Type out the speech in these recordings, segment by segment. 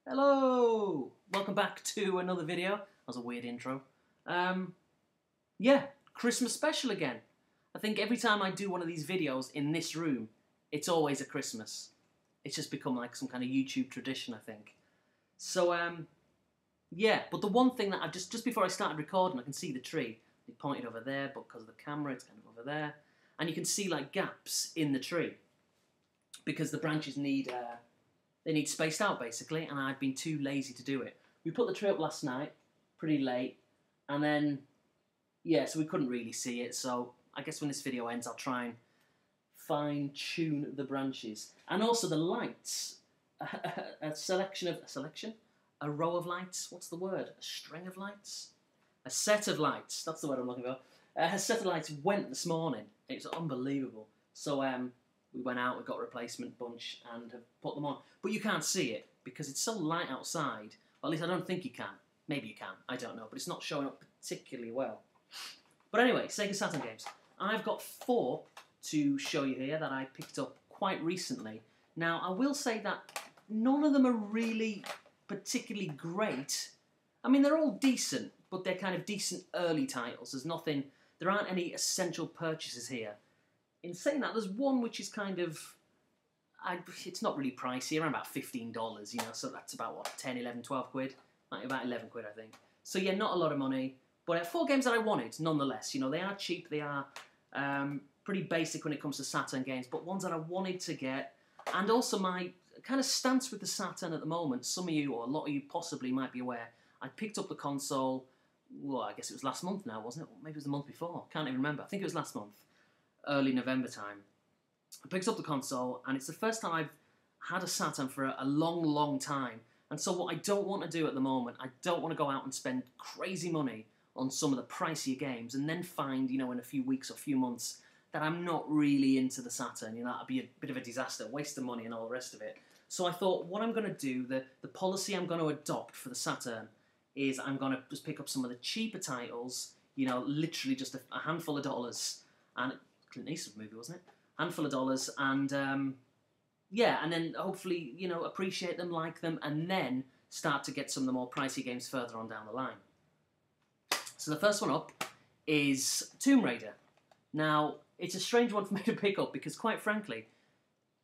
Hello! Welcome back to another video. That was a weird intro. Yeah, Christmas special again. I think every time I do one of these videos in this room, it's always a Christmas. It's just become like some kind of YouTube tradition, I think. So, yeah, but the one thing that just before I started recording, I can see the tree. It pointed over there, but because of the camera, it's kind of over there. And you can see like gaps in the tree because the branches need they need spaced out basically, and I've been too lazy to do it. We put the tree up last night, pretty late, and then yeah, so we couldn't really see it. So I guess when this video ends, I'll try and fine-tune the branches and also the lights. A row of lights. What's the word? A string of lights. A set of lights. That's the word I'm looking for. A set of lights went this morning. It's unbelievable. So we went out, we got a replacement bunch and have put them on. But you can't see it because it's so light outside. Or at least I don't think you can. Maybe you can. I don't know. But it's not showing up particularly well. But anyway, Sega Saturn games. I've got 4 to show you here that I picked up quite recently. Now, I will say that none of them are really particularly great. I mean, they're all decent, but they're kind of decent early titles. There aren't any essential purchases here. In saying that, there's one which is kind of, it's not really pricey, around about $15, you know, so that's about, what, 10, 11, 12 quid? Like about 11 quid, I think. So yeah, not a lot of money, but 4 games that I wanted, nonetheless. You know, they are cheap, they are pretty basic when it comes to Saturn games, but ones that I wanted to get, and also my kind of stance with the Saturn at the moment. Some of you, or a lot of you possibly might be aware, I picked up the console, well, I guess it was last month now, wasn't it? Maybe it was the month before, can't even remember. I think it was last month. Early November time. I picked up the console, and it's the first time I've had a Saturn for a long, long time. And so what I don't want to do at the moment, I don't want to go out and spend crazy money on some of the pricier games and then find, you know, in a few weeks or few months that I'm not really into the Saturn. You know, that'd be a bit of a disaster, waste of money and all the rest of it. So I thought what I'm going to do, the policy I'm going to adopt for the Saturn is I'm going to just pick up some of the cheaper titles, you know, literally just a handful of dollars. And Clint Eastwood movie, wasn't it? Handful of dollars, and yeah, and then hopefully, you know, appreciate them, like them, and then start to get some of the more pricey games further on down the line. So the first one up is Tomb Raider. Now, it's a strange one for me to pick up because, quite frankly,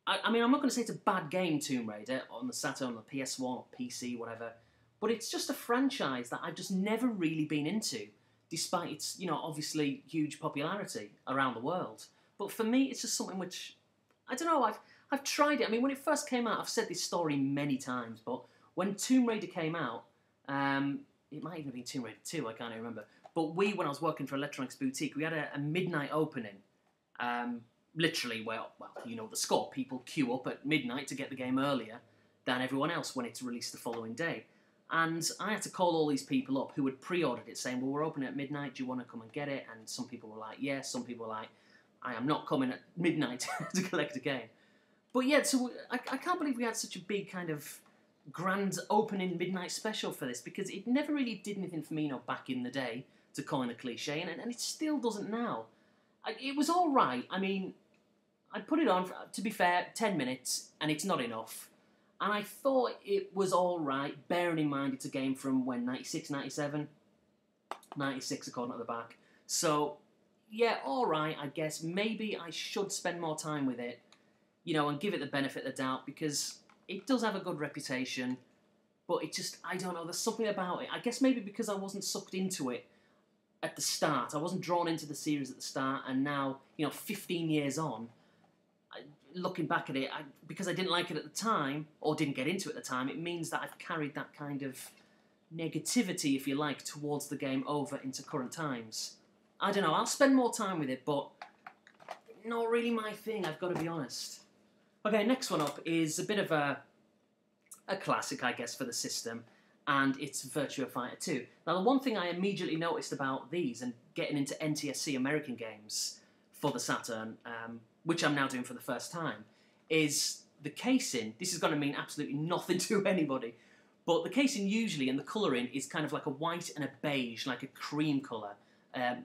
I mean, I'm not going to say it's a bad game, Tomb Raider, on the Saturn, on the PS1 or PC, whatever, but it's just a franchise that I've just never really been into, despite its, you know, obviously huge popularity around the world. But for me, it's just something which, I don't know, I've tried it. I mean, when it first came out, I've said this story many times, but when Tomb Raider came out, it might even have been Tomb Raider 2, I can't even remember, but when I was working for Electronics Boutique, we had a midnight opening, literally, well, you know the score, people queue up at midnight to get the game earlier than everyone else when it's released the following day. And I had to call all these people up who had pre-ordered it, saying, well, we're opening at midnight, do you want to come and get it? And some people were like, yes, some people were like, I am not coming at midnight to collect a game. But yeah, so I can't believe we had such a big kind of grand opening midnight special for this, because it never really did anything for me, you know, back in the day, to coin a cliche, and it still doesn't now. It was all right. I mean, I put it on, to be fair, 10 minutes, and it's not enough. And I thought it was all right, bearing in mind it's a game from, when, 96, 97? 96, according to the back. So, yeah, all right, I guess. Maybe I should spend more time with it, you know, and give it the benefit of the doubt, because it does have a good reputation, but it just, I don't know, there's something about it. I guess maybe because I wasn't sucked into it at the start. I wasn't drawn into the series at the start, and now, you know, 15 years on, looking back at it, because I didn't like it at the time, or didn't get into it at the time, it means that I've carried that kind of negativity, if you like, towards the game over into current times. I don't know, I'll spend more time with it, but not really my thing, I've got to be honest. Okay, next one up is a bit of a classic, I guess, for the system, and it's Virtua Fighter 2. Now, the one thing I immediately noticed about these, and getting into NTSC American games for the Saturn, which I'm now doing for the first time, is the casing. This is going to mean absolutely nothing to anybody, but the casing usually, and the colouring, is kind of like a white and a beige, like a cream colour,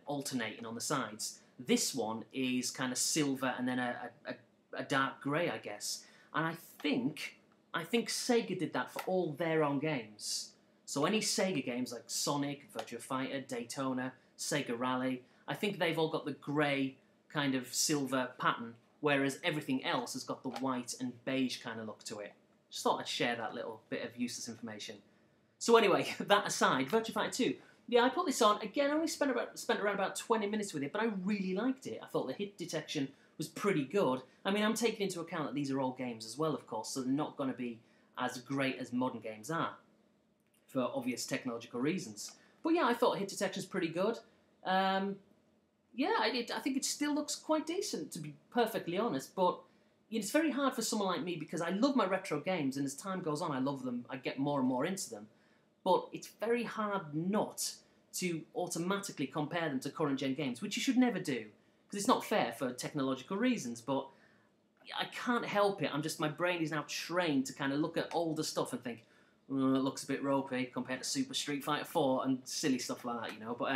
alternating on the sides. This one is kind of silver and then a dark grey, I guess. And I think I think Sega did that for all their own games. So any Sega games like Sonic, Virtua Fighter, Daytona, Sega Rally, I think they've all got the grey kind of silver pattern, whereas everything else has got the white and beige kind of look to it. Just thought I'd share that little bit of useless information. So anyway, that aside, Virtua Fighter 2. Yeah, I put this on. Again, I only spent around about 20 minutes with it, but I really liked it. I thought the hit detection was pretty good. I mean, I'm taking into account that these are all games as well, of course, so they're not going to be as great as modern games are, for obvious technological reasons. But yeah, I thought hit detection's pretty good. Yeah, I think it still looks quite decent, to be perfectly honest, but it's very hard for someone like me because I love my retro games, and as time goes on, I love them, I get more and more into them. But it's very hard not to automatically compare them to current-gen games, which you should never do, because it's not fair for technological reasons, but I can't help it. My brain is now trained to kind of look at older stuff and think, oh, it looks a bit ropey compared to Super Street Fighter 4 and silly stuff like that, you know. But,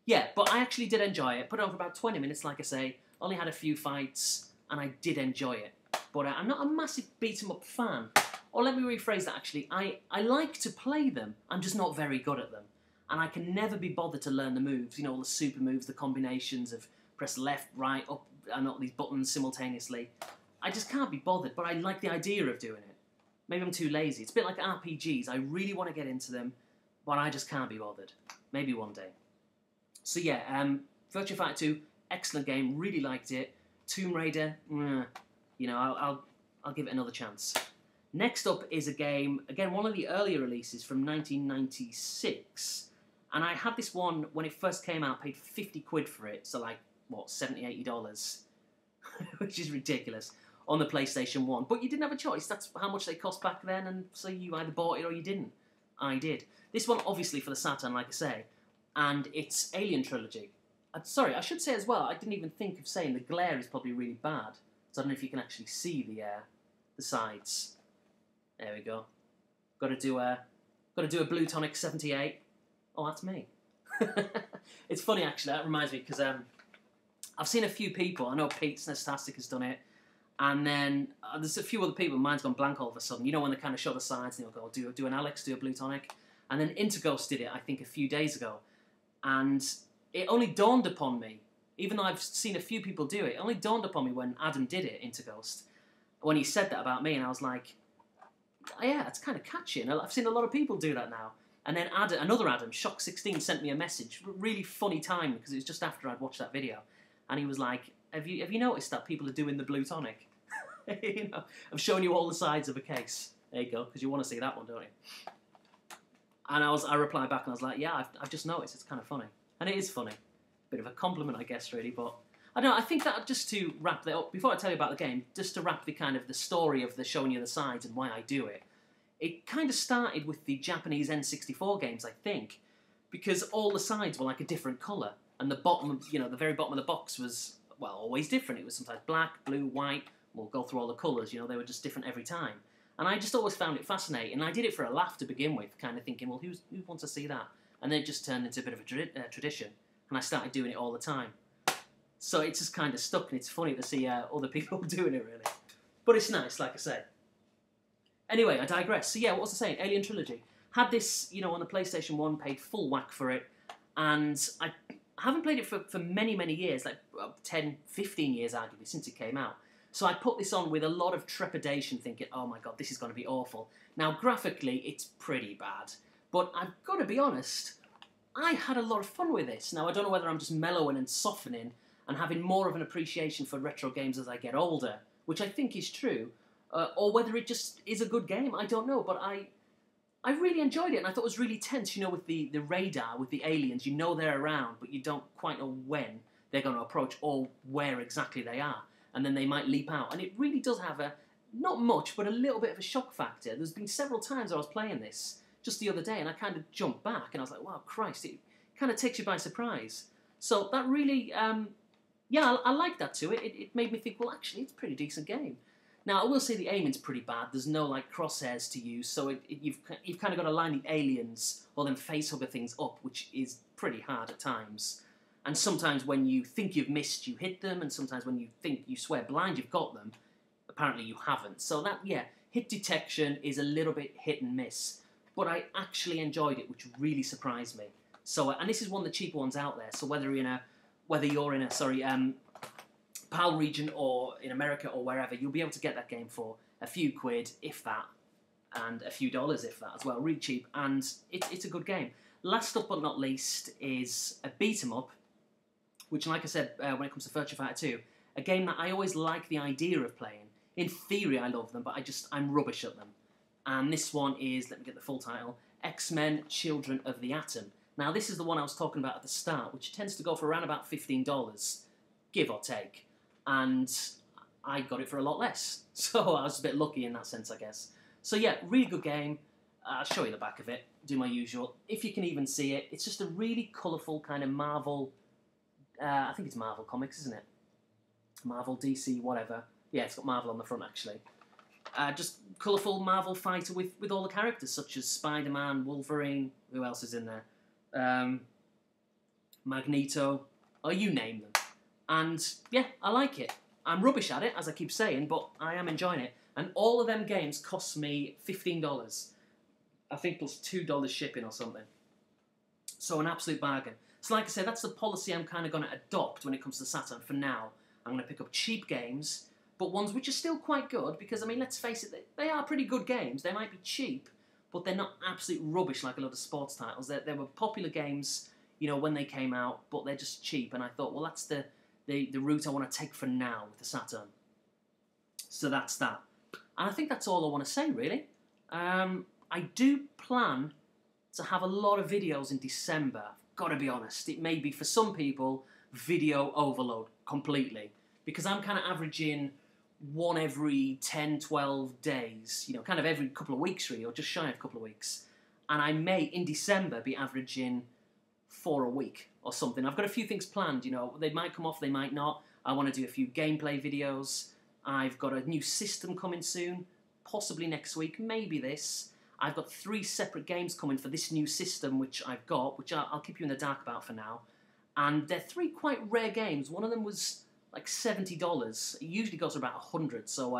yeah, but I actually did enjoy it. Put it on for about 20 minutes, like I say. Only had a few fights, and I did enjoy it. But I'm not a massive beat-em-up fan. Or let me rephrase that, actually. I like to play them. I'm just not very good at them. And I can never be bothered to learn the moves. You know, all the super moves, the combinations of press left, right, up, and all these buttons simultaneously. I just can't be bothered, but I like the idea of doing it. Maybe I'm too lazy. It's a bit like RPGs. I really want to get into them, but I just can't be bothered. Maybe one day. So yeah, Virtua Fighter 2, excellent game. Really liked it. Tomb Raider, you know, I'll give it another chance. Next up is a game, again, one of the earlier releases from 1996. And I had this one when it first came out, paid 50 quid for it. So like, what, $70, $80? Which is ridiculous. On the PlayStation 1. But you didn't have a choice. That's how much they cost back then. And so you either bought it or you didn't. I did. This one, obviously, for the Saturn, like I say. And it's Alien Trilogy. Sorry, I should say as well, I didn't even think of saying the glare is probably really bad. So I don't know if you can actually see the sides. There we go. Got to do a Blue Tonic 78. Oh, that's me. It's funny actually. That reminds me because I've seen a few people. I know Pete Snestastic has done it, and then there's a few other people. Mine's gone blank all of a sudden. You know when they kind of show the sides and they'll go do an Alex, do a Blue Tonic, and then Interghost did it. I think a few days ago, and it only dawned upon me. Even though I've seen a few people do it, it only dawned upon me when Adam did it, Interghost, when he said that about me, and I was like, oh, yeah, it's kind of catchy. And I've seen a lot of people do that now. And then another Adam, Shock16, sent me a message. Really funny time, because it was just after I'd watched that video. And he was like, have you noticed that people are doing the Blue Tonic? You know, I'm showing you all the sides of a case. There you go, because you want to see that one, don't you? And I replied back and I was like, yeah, I've just noticed. It's kind of funny. And it is funny. Bit of a compliment, I guess, really. But I don't know, I think that just to wrap that up, before I tell you about the game, just to wrap the story of the showing you the sides and why I do it. It kind of started with the Japanese N64 games, I think, because all the sides were like a different colour, and the bottom, you know, the very bottom of the box was, well, always different. It was sometimes black, blue, white. We'll go through all the colours, you know, they were just different every time. And I just always found it fascinating. And I did it for a laugh to begin with, kind of thinking, well, who wants to see that? And then it just turned into a bit of a tradition, and I started doing it all the time. So it's just kind of stuck, and it's funny to see other people doing it, really. But it's nice, like I say. Anyway, I digress. So yeah, what was I saying? Alien Trilogy. Had this, you know, on the PlayStation 1, paid full whack for it, and I haven't played it for many, many years, like 10, 15 years, arguably, since it came out. So I put this on with a lot of trepidation, thinking, oh my god, this is going to be awful. Now, graphically, it's pretty bad, but I've got to be honest, I had a lot of fun with this. Now, I don't know whether I'm just mellowing and softening and having more of an appreciation for retro games as I get older, which I think is true, or whether it just is a good game, I don't know, but I really enjoyed it, and I thought it was really tense, you know, with the radar, with the aliens. You know they're around, but you don't quite know when they're going to approach or where exactly they are, and then they might leap out. And it really does have not much, but a little bit of a shock factor. There's been several times I was playing this just the other day, and I kind of jumped back, and I was like, wow, Christ, it kind of takes you by surprise. So that really, yeah, I like that to it. It made me think, well, actually, it's a pretty decent game. Now, I will say the aiming's pretty bad. There's no, like, crosshairs to use, so you've kind of got to line the aliens or them facehugger things up, which is pretty hard at times. And sometimes when you think you've missed, you hit them, and sometimes when you think you swear blind you've got them, apparently you haven't. So that, yeah, hit detection is a little bit hit and miss, but I actually enjoyed it, which really surprised me. So, and this is one of the cheaper ones out there. So whether you're in a PAL region or in America or wherever, you'll be able to get that game for a few quid, if that, and a few dollars, if that, as well. Really cheap, and it's a good game. Last up but not least is a beat 'em up, which, like I said, when it comes to Virtua Fighter 2, a game that I always like the idea of playing. In theory, I love them, but I'm rubbish at them. And this one is, let me get the full title, X-Men Children of the Atom. Now, this is the one I was talking about at the start, which tends to go for around about $15, give or take. And I got it for a lot less. So I was a bit lucky in that sense, I guess. So yeah, really good game. I'll show you the back of it, do my usual. If you can even see it, it's just a really colourful kind of Marvel, I think it's Marvel Comics, isn't it? Marvel, DC, whatever. Yeah, it's got Marvel on the front, actually. Just colourful Marvel fighter with all the characters, such as Spider-Man, Wolverine, who else is in there? Magneto, or you name them. And yeah, I like it. I'm rubbish at it, as I keep saying, but I am enjoying it. And all of them games cost me $15. I think plus $2 shipping or something. So an absolute bargain. So like I said, that's the policy I'm kind of going to adopt when it comes to Saturn for now. I'm going to pick up cheap games, but ones which are still quite good, because, I mean, let's face it, they are pretty good games. They might be cheap, but they're not absolute rubbish like a lot of sports titles. They were popular games, you know, when they came out, but they're just cheap. And I thought, well, that's the route I want to take for now with the Saturn. So that's that. And I think that's all I want to say, really. I do plan to have a lot of videos in December. I've got to be honest. It may be, for some people, video overload completely. Because I'm kind of averaging one every 10, 12 days. You know, kind of every couple of weeks, really, or just shy of a couple of weeks. And I may, in December, be averaging 4 a week or something. I've got a few things planned, you know. They might come off, they might not. I want to do a few gameplay videos. I've got a new system coming soon, possibly next week, maybe this. I've got 3 separate games coming for this new system, which I've got, which I'll keep you in the dark about for now. And they're 3 quite rare games. One of them was like $70. It usually goes for about 100, so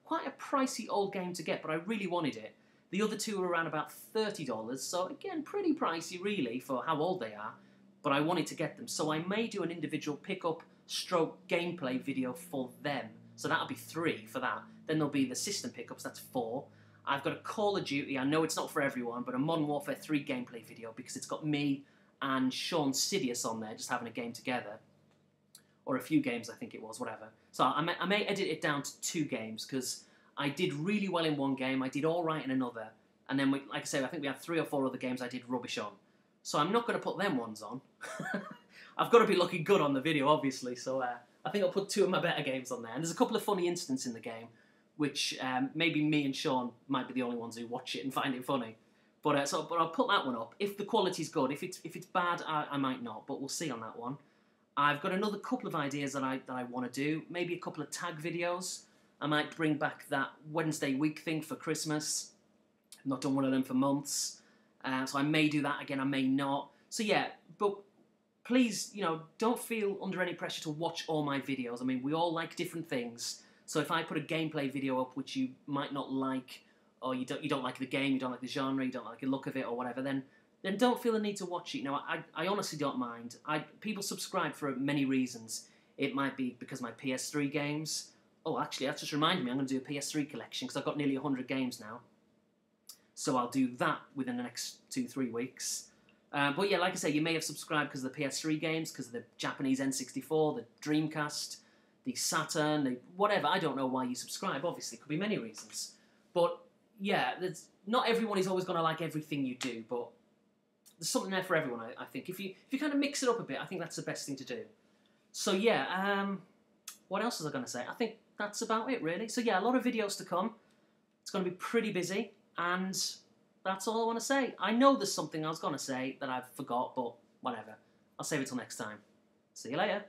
quite a pricey old game to get, but I really wanted it. The other 2 are around about $30, so again, pretty pricey really for how old they are, but I wanted to get them. So I may do an individual pickup stroke gameplay video for them. So that'll be 3 for that. Then there'll be the system pickups, that's 4. I've got a Call of Duty, I know it's not for everyone, but a Modern Warfare 3 gameplay video, because it's got me and Sean Sidious on there, just having a game together. Or a few games, I think it was, whatever. So I may edit it down to 2 games, because I did really well in one game, I did all right in another, and then, like I say, I think we had 3 or 4 other games I did rubbish on. So I'm not going to put them ones on. I've got to be looking good on the video, obviously, so I think I'll put 2 of my better games on there. And there's a couple of funny incidents in the game, which maybe me and Sean might be the only ones who watch it and find it funny. But I'll put that one up. If the quality's good, if it's bad, I might not, but we'll see on that one. I've got another couple of ideas that I want to do. Maybe a couple of tag videos. I might bring back that Wednesday week thing for Christmas. I've not done one of them for months. So I may do that again, I may not. So yeah, but please, you know, don't feel under any pressure to watch all my videos. I mean, we all like different things. So if I put a gameplay video up which you might not like, or you don't like the game, you don't like the genre, you don't like the look of it or whatever, then don't feel the need to watch it. You know, I honestly don't mind. People subscribe for many reasons. It might be because my PS3 games. Oh, actually, that just reminded me, I'm going to do a PS3 collection because I've got nearly 100 games now. So I'll do that within the next 2-3 weeks. But yeah, like I say, you may have subscribed because of the PS3 games, because of the Japanese N64, the Dreamcast, the Saturn, whatever. I don't know why you subscribe, obviously. It could be many reasons. But yeah, not everyone is always going to like everything you do, but there's something there for everyone, I think. If you kind of mix it up a bit, I think that's the best thing to do. So yeah, what else was I going to say? I think that's about it, really. So yeah, a lot of videos to come. It's going to be pretty busy, and that's all I want to say. I know there's something I was going to say that I've forgot, but whatever. I'll save it till next time. See you later.